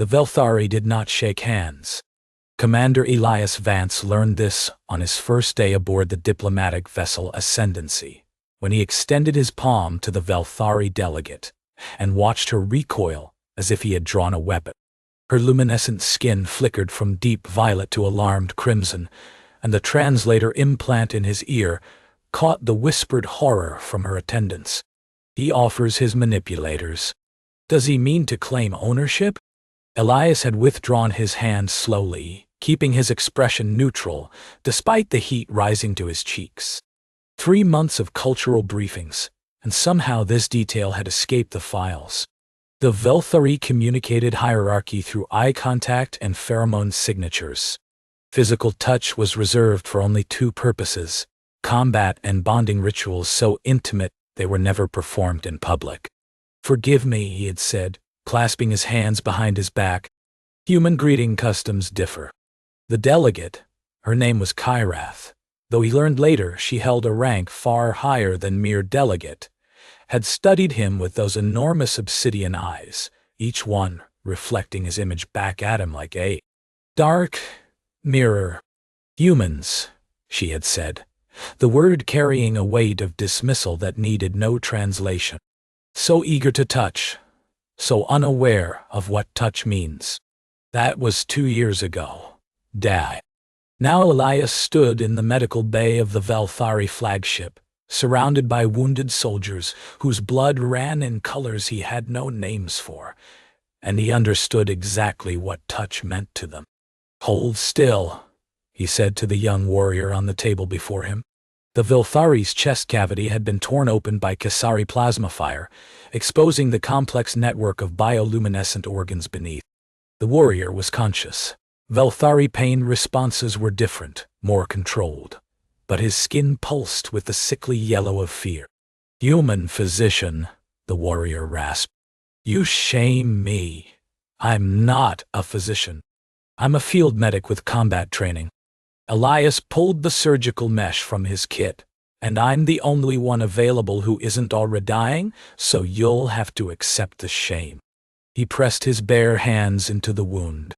The Velthari did not shake hands. Commander Elias Vance learned this on his first day aboard the diplomatic vessel Ascendancy, when he extended his palm to the Velthari delegate and watched her recoil as if he had drawn a weapon. Her luminescent skin flickered from deep violet to alarmed crimson, and the translator implant in his ear caught the whispered horror from her attendants. He offers his manipulators. Does he mean to claim ownership? Elias had withdrawn his hand slowly, keeping his expression neutral, despite the heat rising to his cheeks. 3 months of cultural briefings, and somehow this detail had escaped the files. The Velthari communicated hierarchy through eye contact and pheromone signatures. Physical touch was reserved for only 2 purposes: combat and bonding rituals so intimate they were never performed in public. "Forgive me," he had said, clasping his hands behind his back. "Human greeting customs differ." The delegate, her name was Kyrath, though he learned later she held a rank far higher than mere delegate, had studied him with those enormous obsidian eyes, each one reflecting his image back at him like a dark mirror. "Humans," she had said, the word carrying a weight of dismissal that needed no translation. So eager to touch, so unaware of what touch means. That was 2 years ago. Dad. Now Elias stood in the medical bay of the Velthari flagship, surrounded by wounded soldiers whose blood ran in colors he had no names for, and he understood exactly what touch meant to them. "Hold still," he said to the young warrior on the table before him. The Velthari's chest cavity had been torn open by Kessari plasma fire, exposing the complex network of bioluminescent organs beneath. The warrior was conscious. Velthari pain responses were different, more controlled, but his skin pulsed with the sickly yellow of fear. "Human physician," the warrior rasped. "You shame me. I'm not a physician. I'm a field medic with combat training." Elias pulled the surgical mesh from his kit. "And I'm the only one available who isn't already dying, so you'll have to accept the shame." He pressed his bare hands into the wound.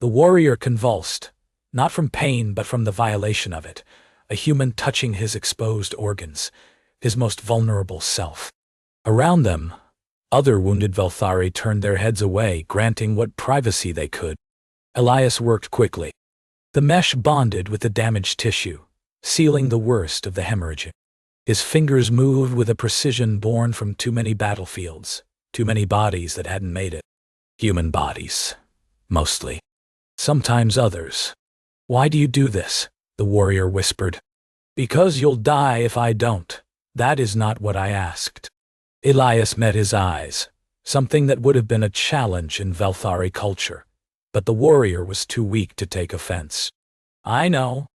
The warrior convulsed, not from pain but from the violation of it, a human touching his exposed organs, his most vulnerable self. Around them, other wounded Velthari turned their heads away, granting what privacy they could. Elias worked quickly. The mesh bonded with the damaged tissue, sealing the worst of the hemorrhaging. His fingers moved with a precision born from too many battlefields, too many bodies that hadn't made it. Human bodies, mostly. Sometimes others. "Why do you do this?" the warrior whispered. "Because you'll die if I don't. That is not what I asked." Elias met his eyes, something that would have been a challenge in Velthari culture, but the warrior was too weak to take offense. "I know."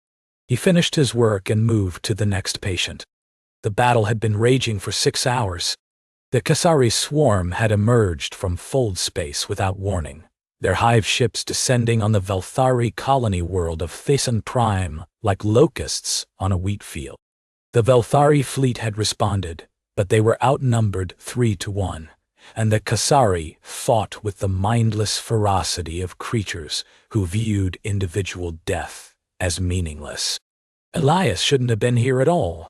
He finished his work and moved to the next patient. The battle had been raging for 6 hours. The Kessari swarm had emerged from fold space without warning, their hive ships descending on the Velthari colony world of Thesan Prime like locusts on a wheat field. The Velthari fleet had responded, but they were outnumbered 3-1, and the Kessari fought with the mindless ferocity of creatures who viewed individual death as meaningless. Elias shouldn't have been here at all.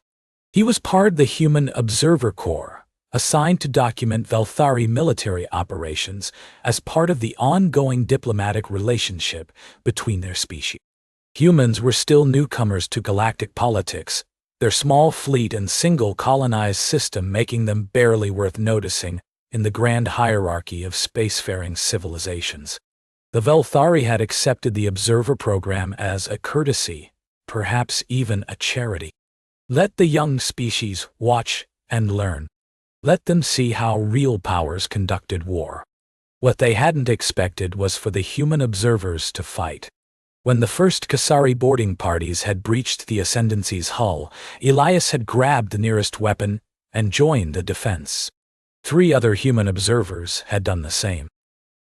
He was part of the Human Observer Corps, assigned to document Velthari military operations as part of the ongoing diplomatic relationship between their species. Humans were still newcomers to galactic politics, their small fleet and single colonized system making them barely worth noticing in the grand hierarchy of spacefaring civilizations. The Velthari had accepted the Observer program as a courtesy, perhaps even a charity. Let the young species watch and learn. Let them see how real powers conducted war. What they hadn't expected was for the human observers to fight. When the first Kessari boarding parties had breached the Ascendancy's hull, Elias had grabbed the nearest weapon and joined the defense. 3 other human observers had done the same.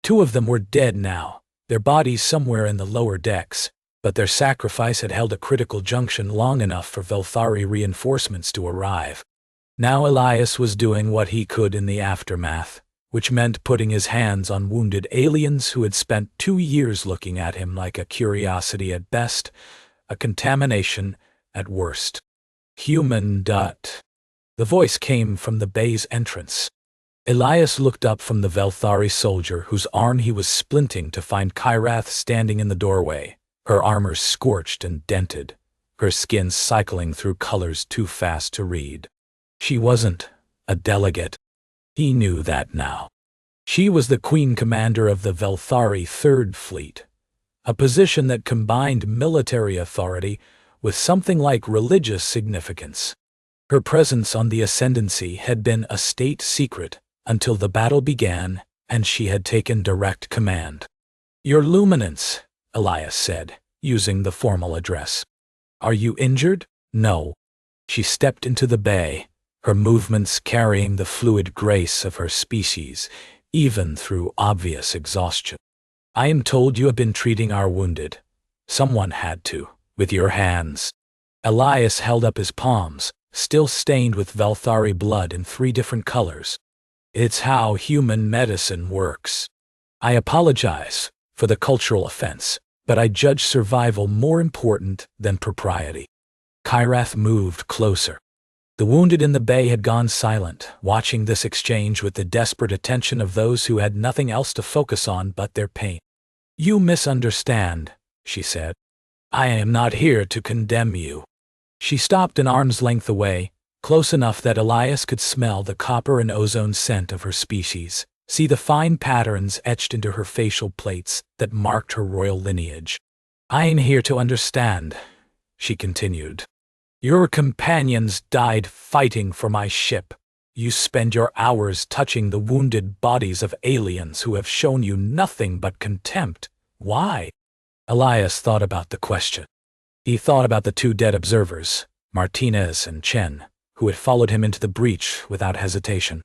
2 of them were dead now, their bodies somewhere in the lower decks, but their sacrifice had held a critical junction long enough for Velthari reinforcements to arrive. Now Elias was doing what he could in the aftermath, which meant putting his hands on wounded aliens who had spent 2 years looking at him like a curiosity at best, a contamination at worst. Human. The voice came from the bay's entrance. Elias looked up from the Velthari soldier whose arm he was splinting to find Kyrath standing in the doorway, her armor scorched and dented, her skin cycling through colors too fast to read. She wasn't a delegate. He knew that now. She was the Queen Commander of the Velthari Third Fleet, a position that combined military authority with something like religious significance. Her presence on the Ascendancy had been a state secret until the battle began and she had taken direct command. "Your Luminance," Elias said, using the formal address. "Are you injured?" "No." She stepped into the bay, her movements carrying the fluid grace of her species, even through obvious exhaustion. "I am told you have been treating our wounded. Someone had to, with your hands." Elias held up his palms, still stained with Velthari blood in 3 different colors. "It's how human medicine works. I apologize for the cultural offense, but I judge survival more important than propriety." Kyrath moved closer. The wounded in the bay had gone silent, watching this exchange with the desperate attention of those who had nothing else to focus on but their pain. "You misunderstand," she said. "I am not here to condemn you." She stopped an arm's length away, close enough that Elias could smell the copper and ozone scent of her species, see the fine patterns etched into her facial plates that marked her royal lineage. "I am here to understand," she continued. "Your companions died fighting for my ship. You spend your hours touching the wounded bodies of aliens who have shown you nothing but contempt. Why?" Elias thought about the question. He thought about the 2 dead observers, Martinez and Chen, who had followed him into the breach without hesitation.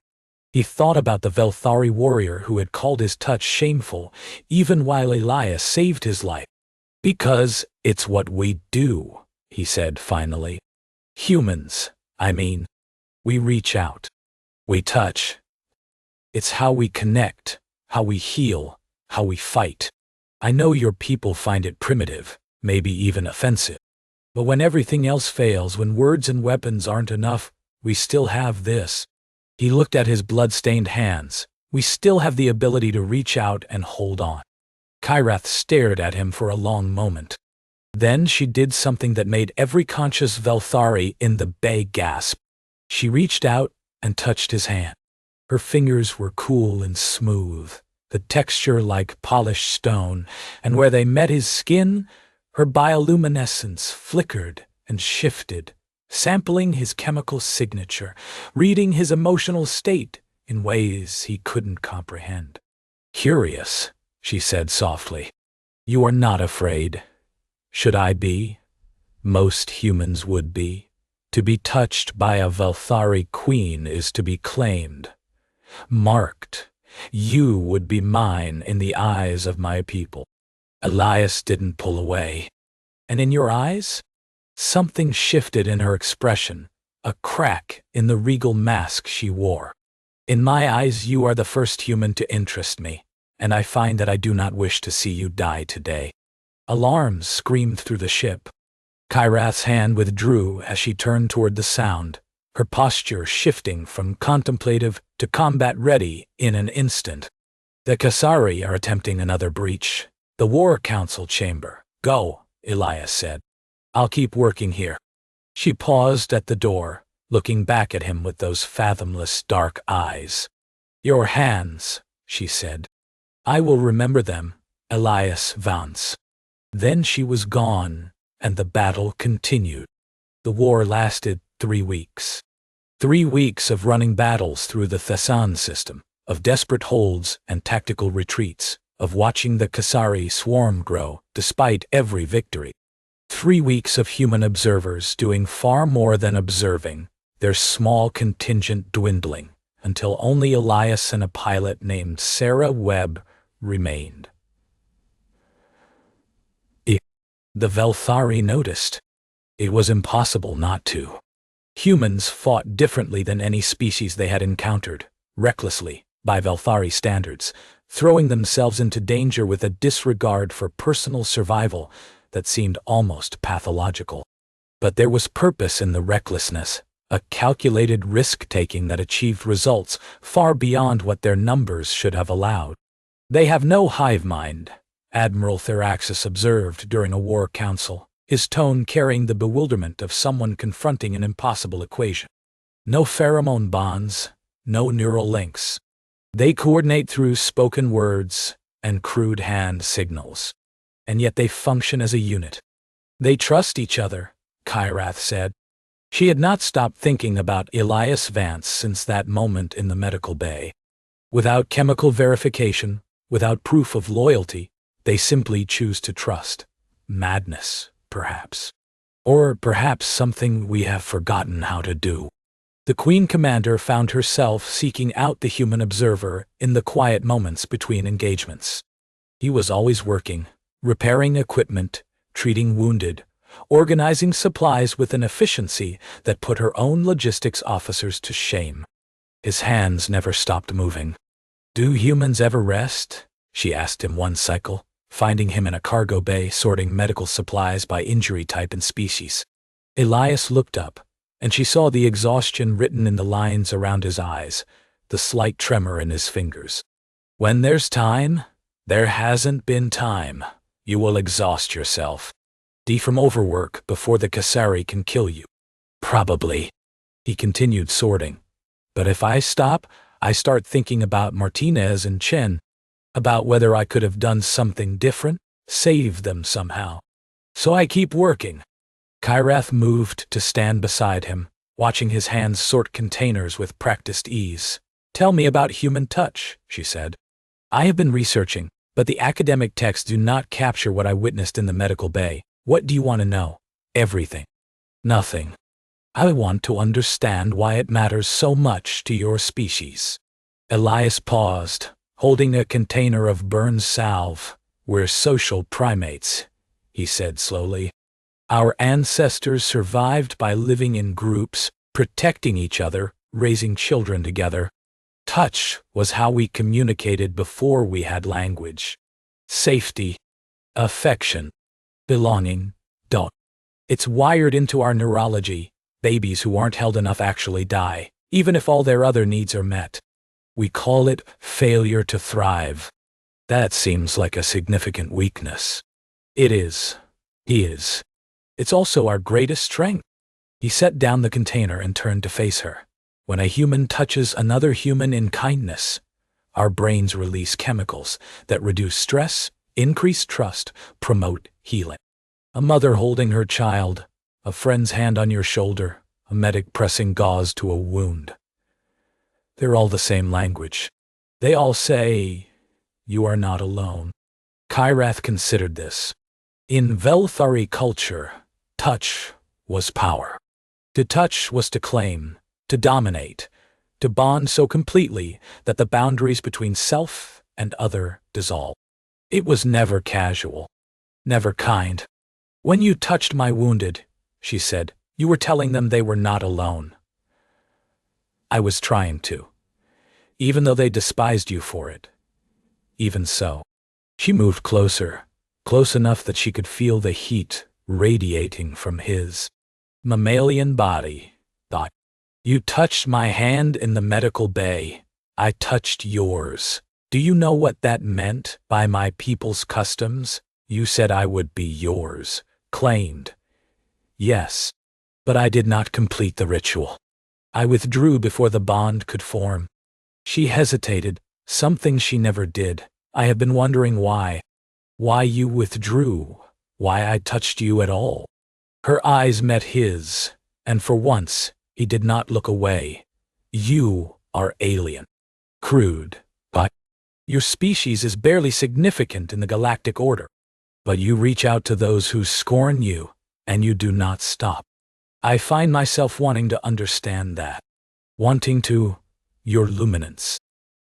He thought about the Velthari warrior who had called his touch shameful, even while Elias saved his life. "Because it's what we do," he said finally. "Humans, I mean. We reach out. We touch. It's how we connect, how we heal, how we fight. I know your people find it primitive, maybe even offensive. But when everything else fails, when words and weapons aren't enough, we still have this." He looked at his blood-stained hands. "We still have the ability to reach out and hold on." Kyrath stared at him for a long moment. Then she did something that made every conscious Velthari in the bay gasp. She reached out and touched his hand. Her fingers were cool and smooth, the texture like polished stone, and where they met his skin, her bioluminescence flickered and shifted, sampling his chemical signature, reading his emotional state in ways he couldn't comprehend. "Curious," she said softly. "You are not afraid. Should I be? Most humans would be. To be touched by a Velthari queen is to be claimed, marked. You would be mine in the eyes of my people." Elias didn't pull away. "And in your eyes?" Something shifted in her expression, a crack in the regal mask she wore. "In my eyes you are the first human to interest me, and I find that I do not wish to see you die today." Alarms screamed through the ship. Kyrath's hand withdrew as she turned toward the sound, her posture shifting from contemplative to combat-ready in an instant. "The Kessari are attempting another breach. The War Council chamber. Go," Elias said. "I'll keep working here." She paused at the door, looking back at him with those fathomless dark eyes. "Your hands," she said. "I will remember them, Elias Vance." Then she was gone, and the battle continued. The war lasted 3 weeks. 3 weeks of running battles through the Thessan system, of desperate holds and tactical retreats, of watching the Kessari swarm grow despite every victory. 3 weeks of human observers doing far more than observing, their small contingent dwindling, until only Elias and a pilot named Sarah Webb remained. The Velthari noticed. It was impossible not to. Humans fought differently than any species they had encountered, recklessly, by Velthari standards, throwing themselves into danger with a disregard for personal survival that seemed almost pathological. But there was purpose in the recklessness, a calculated risk-taking that achieved results far beyond what their numbers should have allowed. "They have no hive mind," Admiral Theraxis observed during a war council, his tone carrying the bewilderment of someone confronting an impossible equation. "No pheromone bonds, no neural links. They coordinate through spoken words and crude hand signals. And yet they function as a unit. They trust each other," Kyrath said. She had not stopped thinking about Elias Vance since that moment in the medical bay. Without chemical verification, without proof of loyalty, they simply choose to trust. Madness, perhaps. Or perhaps something we have forgotten how to do. The Queen Commander found herself seeking out the human observer in the quiet moments between engagements. He was always working, repairing equipment, treating wounded, organizing supplies with an efficiency that put her own logistics officers to shame. His hands never stopped moving. "Do humans ever rest?" she asked him one cycle, finding him in a cargo bay sorting medical supplies by injury type and species. Elias looked up, and she saw the exhaustion written in the lines around his eyes, the slight tremor in his fingers. "When there's time, there hasn't been time. You will exhaust yourself. From overwork before the Kessari can kill you." "Probably." He continued sorting. "But if I stop, I start thinking about Martinez and Chen, about whether I could have done something different, saved them somehow. So I keep working." Kyrath moved to stand beside him, watching his hands sort containers with practiced ease. "Tell me about human touch," she said. "I have been researching, but the academic texts do not capture what I witnessed in the medical bay. What do you want to know?" "Everything." "Nothing. I want to understand why it matters so much to your species." Elias paused, holding a container of burned salve. "We're social primates," he said slowly. "Our ancestors survived by living in groups, protecting each other, raising children together. Touch was how we communicated before we had language. Safety, affection, belonging. It's wired into our neurology. Babies who aren't held enough actually die, even if all their other needs are met. We call it failure to thrive. That seems like a significant weakness." "It is. He is. It's also our greatest strength." He set down the container and turned to face her. "When a human touches another human in kindness, our brains release chemicals that reduce stress, increase trust, promote healing. A mother holding her child, a friend's hand on your shoulder, a medic pressing gauze to a wound. They're all the same language. They all say, 'You are not alone.'" Kyrath considered this. In Velthari culture, touch was power. To touch was to claim, to dominate, to bond so completely that the boundaries between self and other dissolve. It was never casual, never kind. "When you touched my wounded," she said, "you were telling them they were not alone." "I was trying to. Even though they despised you for it. Even so." She moved closer, close enough that she could feel the heat radiating from his mammalian body. "You touched my hand in the medical bay. I touched yours. Do you know what that meant by my people's customs? You said I would be yours. Claimed. Yes. But I did not complete the ritual. I withdrew before the bond could form." She hesitated, something she never did. "I have been wondering why. Why you withdrew. Why I touched you at all." Her eyes met his, and for once, he did not look away. "You are alien. Crude. But your species is barely significant in the galactic order. But you reach out to those who scorn you, and you do not stop. I find myself wanting to understand that. Wanting to, your luminance."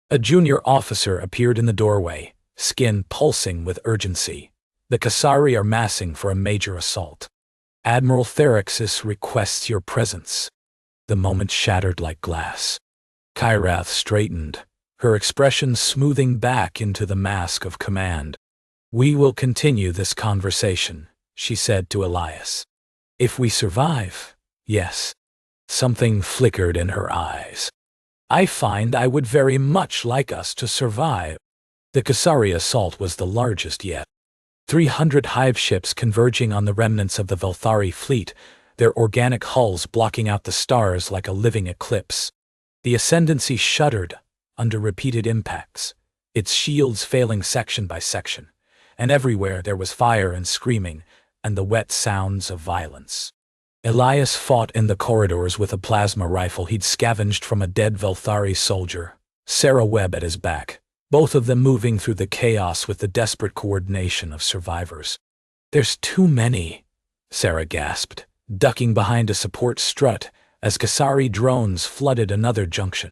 A junior officer appeared in the doorway, skin pulsing with urgency. "The Kessari are massing for a major assault. Admiral Theraxis requests your presence." The moment shattered like glass. Kyrath straightened, her expression smoothing back into the mask of command. "We will continue this conversation," she said to Elias. "If we survive, yes." Something flickered in her eyes. "I find I would very much like us to survive." The Kessari assault was the largest yet. 300 hive ships converging on the remnants of the Velthari fleet, their organic hulls blocking out the stars like a living eclipse. The Ascendancy shuddered under repeated impacts, its shields failing section by section, and everywhere there was fire and screaming and the wet sounds of violence. Elias fought in the corridors with a plasma rifle he'd scavenged from a dead Velthari soldier, Sarah Webb at his back, both of them moving through the chaos with the desperate coordination of survivors. "There's too many," Sarah gasped, ducking behind a support strut as Kessari drones flooded another junction.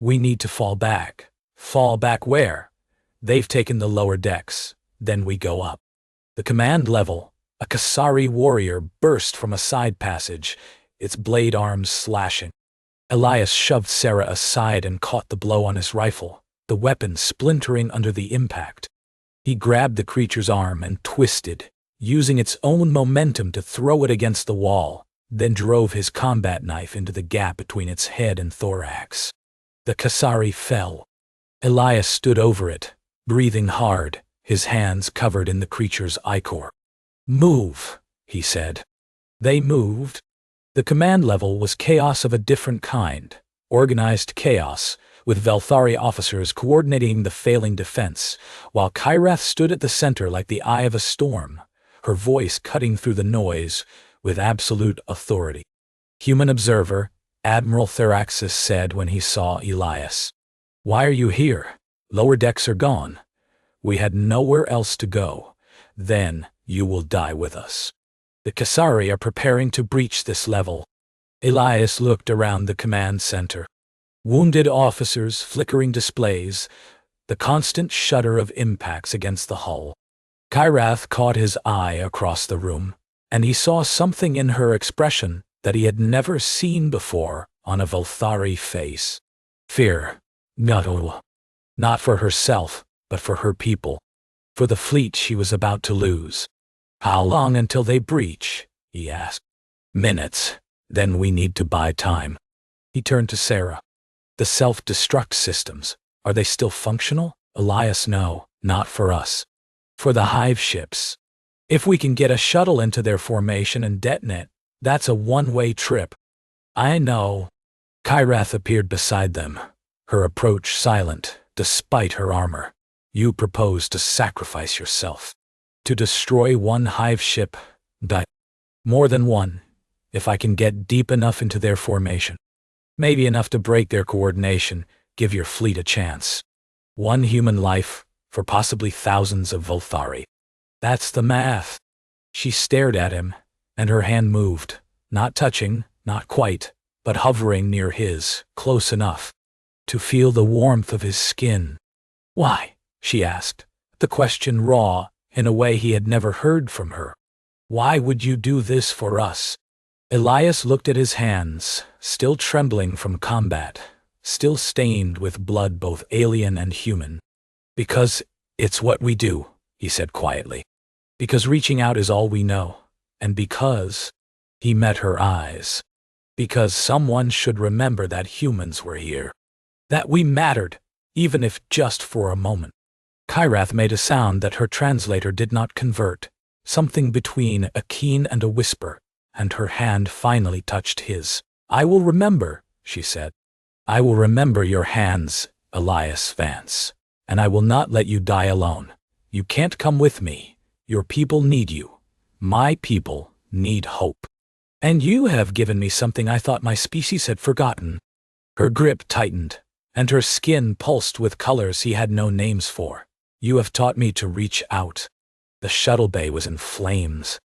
"We need to fall back." "Fall back where?" "They've taken the lower decks. Then we go up." The command level, a Kessari warrior burst from a side passage, its blade arms slashing. Elias shoved Sarah aside and caught the blow on his rifle, the weapon splintering under the impact. He grabbed the creature's arm and twisted, using its own momentum to throw it against the wall, then drove his combat knife into the gap between its head and thorax. The Kessari fell. Elias stood over it, breathing hard, his hands covered in the creature's ichor. "Move," he said. They moved. The command level was chaos of a different kind, organized chaos, with Velthari officers coordinating the failing defense, while Kyrath stood at the center like the eye of a storm, her voice cutting through the noise with absolute authority. "Human observer," Admiral Theraxis said when he saw Elias. "Why are you here? Lower decks are gone. We had nowhere else to go. Then you will die with us. The Kessari are preparing to breach this level." Elias looked around the command center. Wounded officers, flickering displays, the constant shudder of impacts against the hull. Kyrath caught his eye across the room, and he saw something in her expression that he had never seen before on a Velthari face. Fear. No. Not for herself, but for her people. For the fleet she was about to lose. "How long until they breach?" he asked. "Minutes. Then we need to buy time." He turned to Sarah. "The self-destruct systems, are they still functional?" Elias, "No, not for us. For the hive ships. If we can get a shuttle into their formation and detonate, that's a one-way trip." "I know." Kyrath appeared beside them, her approach silent, despite her armor. "You propose to sacrifice yourself. To destroy one hive ship, but more than one, if I can get deep enough into their formation. Maybe enough to break their coordination, give your fleet a chance. One human life for possibly thousands of Velthari. That's the math." She stared at him, and her hand moved, not touching, not quite, but hovering near his, close enough to feel the warmth of his skin. "Why?" she asked, the question raw, in a way he had never heard from her. "Why would you do this for us?" Elias looked at his hands, still trembling from combat, still stained with blood both alien and human. "Because it's what we do," he said quietly. "Because reaching out is all we know. And because—" he met her eyes. "Because someone should remember that humans were here. That we mattered, even if just for a moment." Kyrath made a sound that her translator did not convert, something between a keen and a whisper, and her hand finally touched his. "I will remember," she said. "I will remember your hands, Elias Vance, and I will not let you die alone. You can't come with me. Your people need you. My people need hope. And you have given me something I thought my species had forgotten." Her grip tightened, and her skin pulsed with colors he had no names for. "You have taught me to reach out." The shuttle bay was in flames.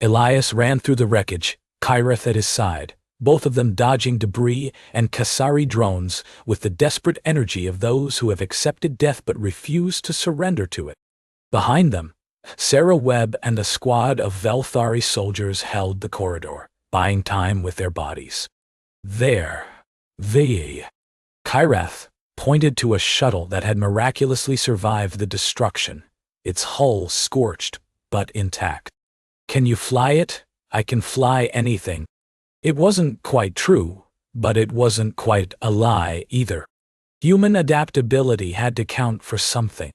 Elias ran through the wreckage, Kyrath at his side, both of them dodging debris and Kessari drones with the desperate energy of those who have accepted death but refuse to surrender to it. Behind them, Sarah Webb and a squad of Velthari soldiers held the corridor, buying time with their bodies. There. Kyrath, pointed to a shuttle that had miraculously survived the destruction, its hull scorched, but intact. "Can you fly it?" "I can fly anything." It wasn't quite true, but it wasn't quite a lie either. Human adaptability had to count for something.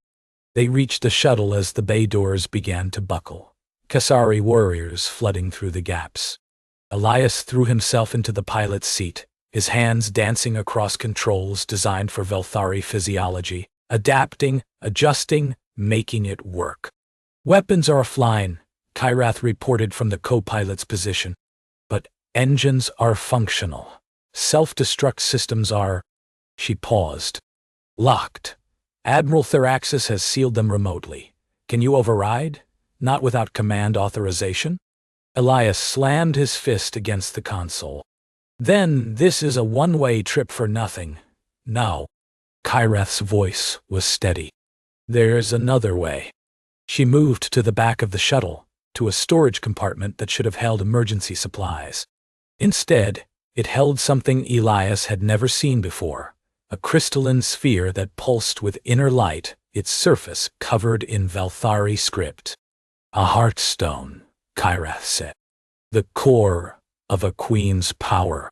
They reached the shuttle as the bay doors began to buckle, Kessari warriors flooding through the gaps. Elias threw himself into the pilot's seat, his hands dancing across controls designed for Velthari physiology, adapting, adjusting, making it work. "Weapons are offline," Kyrath reported from the co-pilot's position. "But engines are functional. Self-destruct systems are—" She paused. "Locked. Admiral Theraxis has sealed them remotely. Can you override? Not without command authorization?" Elias slammed his fist against the console. "Then this is a one-way trip for nothing." "No." Kyrath's voice was steady. "There's another way." She moved to the back of the shuttle, to a storage compartment that should have held emergency supplies. Instead, it held something Elias had never seen before, a crystalline sphere that pulsed with inner light, its surface covered in Velthari script. "A heartstone," Kyrath said. "The core of a queen's power.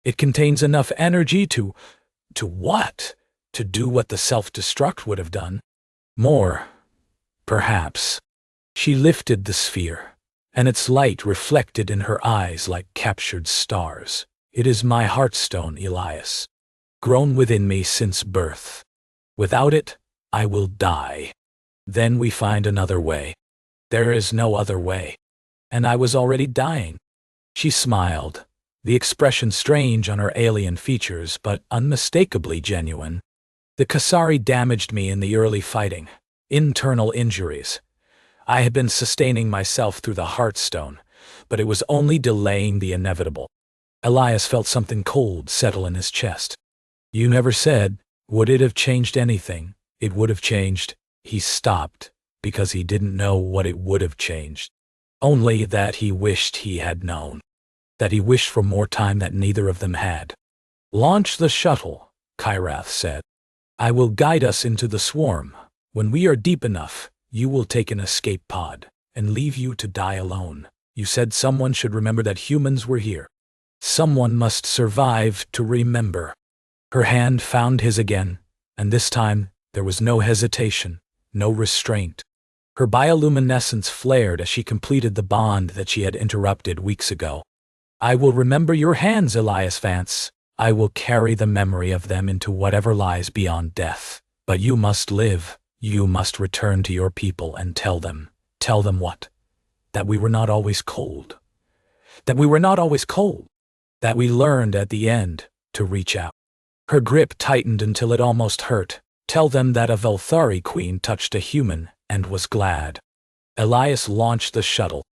It contains enough energy to what? To do what the self-destruct would have done? More, perhaps." She lifted the sphere, and its light reflected in her eyes like captured stars. "It is my heartstone, Elias, grown within me since birth. Without it, I will die. Then we find another way." "There is no other way. And I was already dying." She smiled, the expression strange on her alien features but unmistakably genuine. "The Kessari damaged me in the early fighting. Internal injuries. I had been sustaining myself through the heartstone, but it was only delaying the inevitable." Elias felt something cold settle in his chest. "You never said, would it have changed anything?" "It would have changed." He stopped, because he didn't know what it would have changed. Only that he wished he had known. That he wished for more time that neither of them had. "Launch the shuttle," Kyrath said. "I will guide us into the swarm. When we are deep enough, you will take an escape pod, and leave you to die alone. You said someone should remember that humans were here. Someone must survive to remember." Her hand found his again, and this time there was no hesitation, no restraint. Her bioluminescence flared as she completed the bond that she had interrupted weeks ago. "I will remember your hands, Elias Vance. I will carry the memory of them into whatever lies beyond death. But you must live. You must return to your people and tell them." "Tell them what?" "That we were not always cold. That we were not always cold. That we learned at the end to reach out." Her grip tightened until it almost hurt. "Tell them that a Velthari queen touched a human and was glad." Elias launched the shuttle.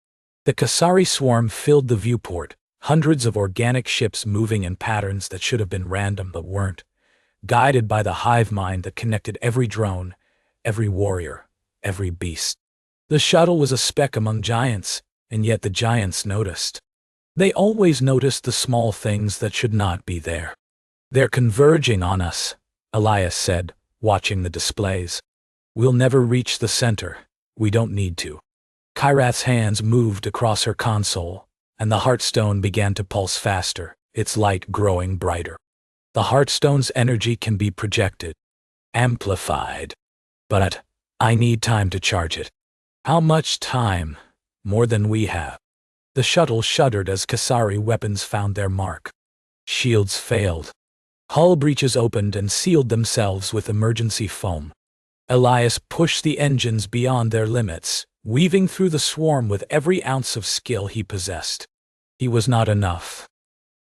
The Kessari swarm filled the viewport, hundreds of organic ships moving in patterns that should have been random but weren't, guided by the hive mind that connected every drone, every warrior, every beast. The shuttle was a speck among giants, and yet the giants noticed. They always noticed the small things that should not be there. "They're converging on us," Elias said, watching the displays. "We'll never reach the center. We don't need to." Kyrath's hands moved across her console, and the heartstone began to pulse faster, its light growing brighter. "The heartstone's energy can be projected, amplified. But I need time to charge it." "How much time?" "More than we have." The shuttle shuddered as Kessari weapons found their mark. Shields failed. Hull breaches opened and sealed themselves with emergency foam. Elias pushed the engines beyond their limits, weaving through the swarm with every ounce of skill he possessed. He was not enough.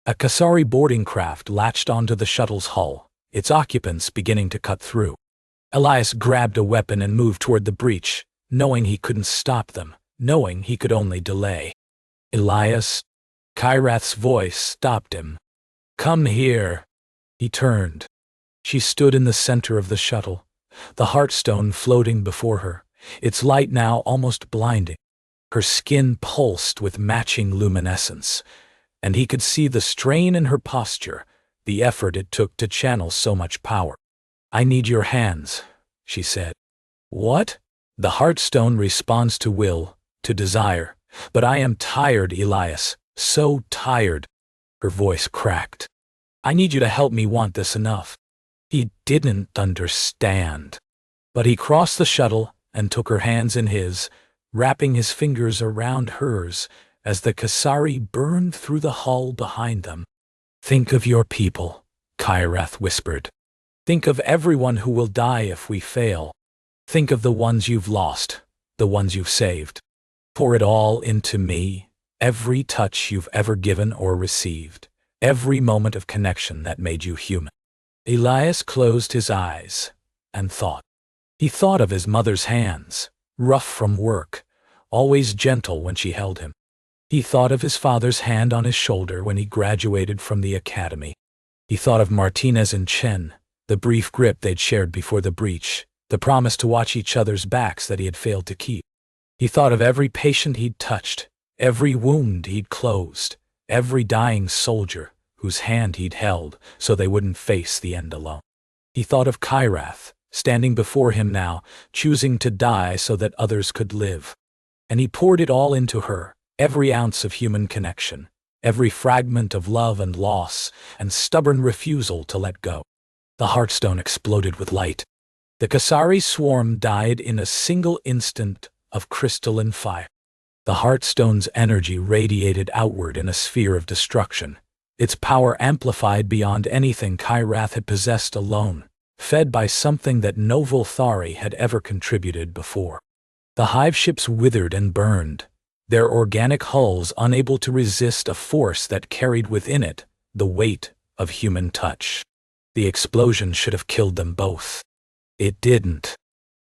A Kessari boarding craft latched onto the shuttle's hull, its occupants beginning to cut through. Elias grabbed a weapon and moved toward the breach, knowing he couldn't stop them, knowing he could only delay. "Elias?" Kyrath's voice stopped him. "Come here." He turned. She stood in the center of the shuttle, the heartstone floating before her, its light now almost blinding. Her skin pulsed with matching luminescence, and he could see the strain in her posture, the effort it took to channel so much power. I need your hands, she said. What? The Heartstone responds to will, to desire. But I am tired, Elias, so tired. Her voice cracked. I need you to help me want this enough. He didn't understand. But he crossed the shuttle and took her hands in his, wrapping his fingers around hers as the Kessari burned through the hull behind them. Think of your people, Kyrath whispered. Think of everyone who will die if we fail. Think of the ones you've lost, the ones you've saved. Pour it all into me, every touch you've ever given or received, every moment of connection that made you human. Elias closed his eyes and thought. He thought of his mother's hands, rough from work, always gentle when she held him. He thought of his father's hand on his shoulder when he graduated from the academy. He thought of Martinez and Chen, the brief grip they'd shared before the breach, the promise to watch each other's backs that he had failed to keep. He thought of every patient he'd touched, every wound he'd closed, every dying soldier whose hand he'd held so they wouldn't face the end alone. He thought of Kyrath, standing before him now, choosing to die so that others could live. And he poured it all into her, every ounce of human connection, every fragment of love and loss, and stubborn refusal to let go. The Heartstone exploded with light. The Kessari swarm died in a single instant of crystalline fire. The Heartstone's energy radiated outward in a sphere of destruction, its power amplified beyond anything Kyrath had possessed alone, fed by something that no Velthari had ever contributed before. The hive ships withered and burned, their organic hulls unable to resist a force that carried within it the weight of human touch. The explosion should have killed them both. It didn't.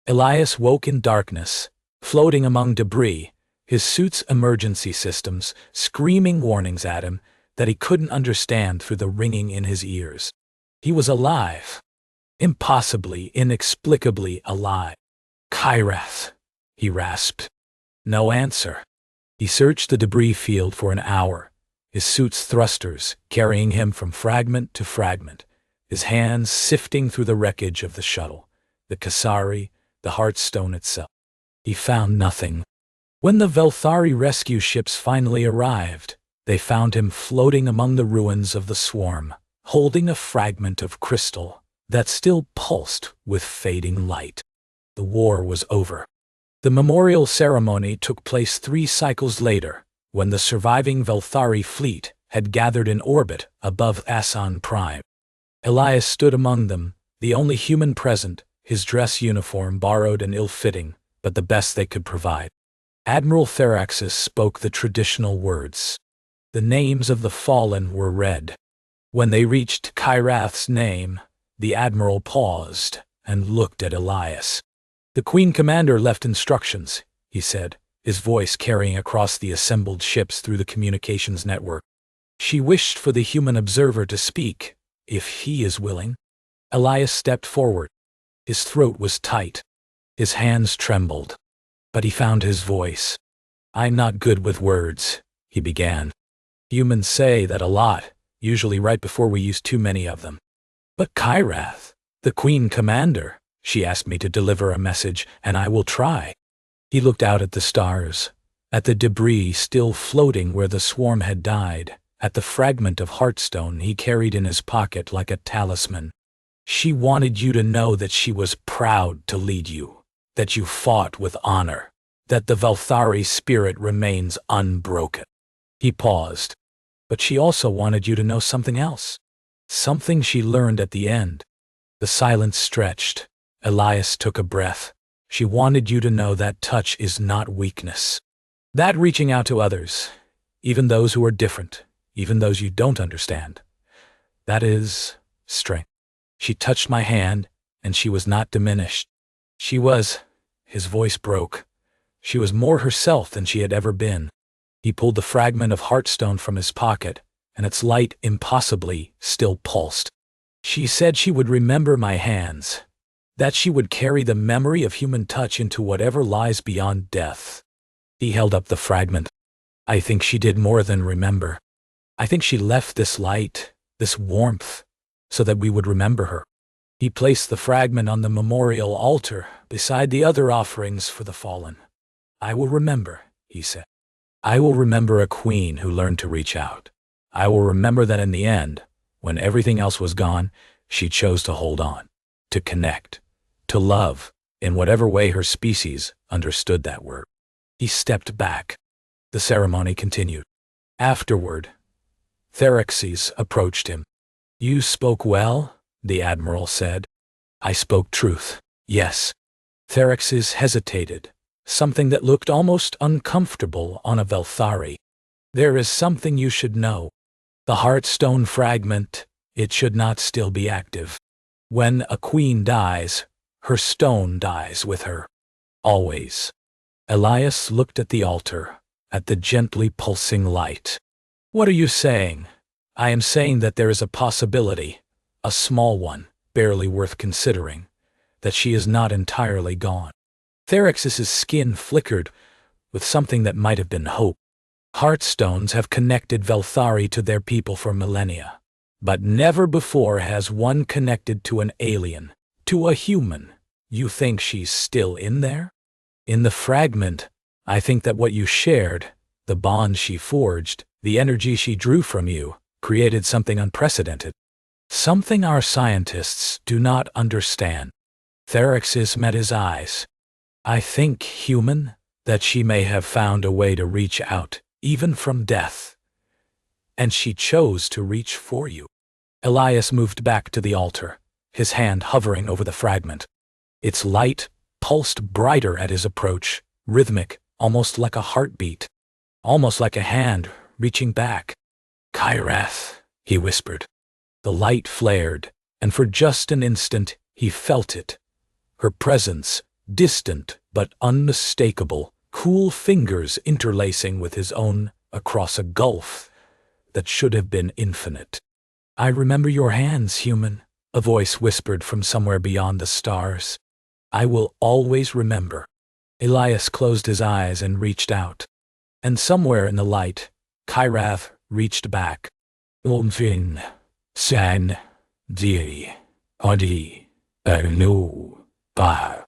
Elias woke in darkness, floating among debris, his suit's emergency systems screaming warnings at him that he couldn't understand through the ringing in his ears. He was alive. Impossibly, inexplicably alive. Kyrath, he rasped. No answer. He searched the debris field for an hour, his suit's thrusters carrying him from fragment to fragment, his hands sifting through the wreckage of the shuttle, the Kessari, the Heartstone itself. He found nothing. When the Velthari rescue ships finally arrived, they found him floating among the ruins of the swarm, holding a fragment of crystal that still pulsed with fading light. The war was over. The memorial ceremony took place 3 cycles later, when the surviving Velthari fleet had gathered in orbit above Asan Prime. Elias stood among them, the only human present, his dress uniform borrowed and ill-fitting, but the best they could provide. Admiral Theraxis spoke the traditional words. The names of the fallen were read. When they reached Kyrath's name, the Admiral paused and looked at Elias. The Queen Commander left instructions, he said, his voice carrying across the assembled ships through the communications network. She wished for the human observer to speak, if he is willing. Elias stepped forward. His throat was tight. His hands trembled. But he found his voice. I'm not good with words, he began. Humans say that a lot, usually right before we use too many of them. But Kyrath, the Queen Commander, she asked me to deliver a message, and I will try. He looked out at the stars, at the debris still floating where the swarm had died, at the fragment of Heartstone he carried in his pocket like a talisman. She wanted you to know that she was proud to lead you, that you fought with honor, that the Velthari spirit remains unbroken. He paused. But she also wanted you to know something else. Something she learned at the end. The silence stretched. Elias took a breath. She wanted you to know that touch is not weakness. That reaching out to others, even those who are different, even those you don't understand, that is strength. She touched my hand, and she was not diminished. She was, his voice broke, she was more herself than she had ever been. He pulled the fragment of Heartstone from his pocket, and its light impossibly still pulsed. She said she would remember my hands, that she would carry the memory of human touch into whatever lies beyond death. He held up the fragment. I think she did more than remember. I think she left this light, this warmth, so that we would remember her. He placed the fragment on the memorial altar beside the other offerings for the fallen. "I will remember," he said. "I will remember a queen who learned to reach out. I will remember that in the end, when everything else was gone, she chose to hold on, to connect, to love, in whatever way her species understood that word." He stepped back. The ceremony continued. Afterward, Therexes approached him. "You spoke well," the admiral said. "I spoke truth, yes." Therexes hesitated, something that looked almost uncomfortable on a Velthari. "There is something you should know. The Heartstone fragment, it should not still be active. When a queen dies, her stone dies with her. Always." Elias looked at the altar, at the gently pulsing light. "What are you saying?" "I am saying that there is a possibility, a small one, barely worth considering, that she is not entirely gone." Therex's skin flickered with something that might have been hope. Heartstones have connected Velthari to their people for millennia. But never before has one connected to an alien, to a human. You think she's still in there? In the fragment, I think that what you shared, the bond she forged, the energy she drew from you, created something unprecedented. Something our scientists do not understand. Therexis met his eyes. "I think, human, that she may have found a way to reach out, even from death. And she chose to reach for you." Elias moved back to the altar, his hand hovering over the fragment. Its light pulsed brighter at his approach, rhythmic, almost like a heartbeat, almost like a hand reaching back. "Kyrath," he whispered. The light flared, and for just an instant he felt it. Her presence, distant but unmistakable, cool fingers interlacing with his own across a gulf that should have been infinite. "I remember your hands, human," a voice whispered from somewhere beyond the stars. "I will always remember." Elias closed his eyes and reached out. And somewhere in the light, Kyrath reached back. "Umfin, san, di, odi, anu, ba."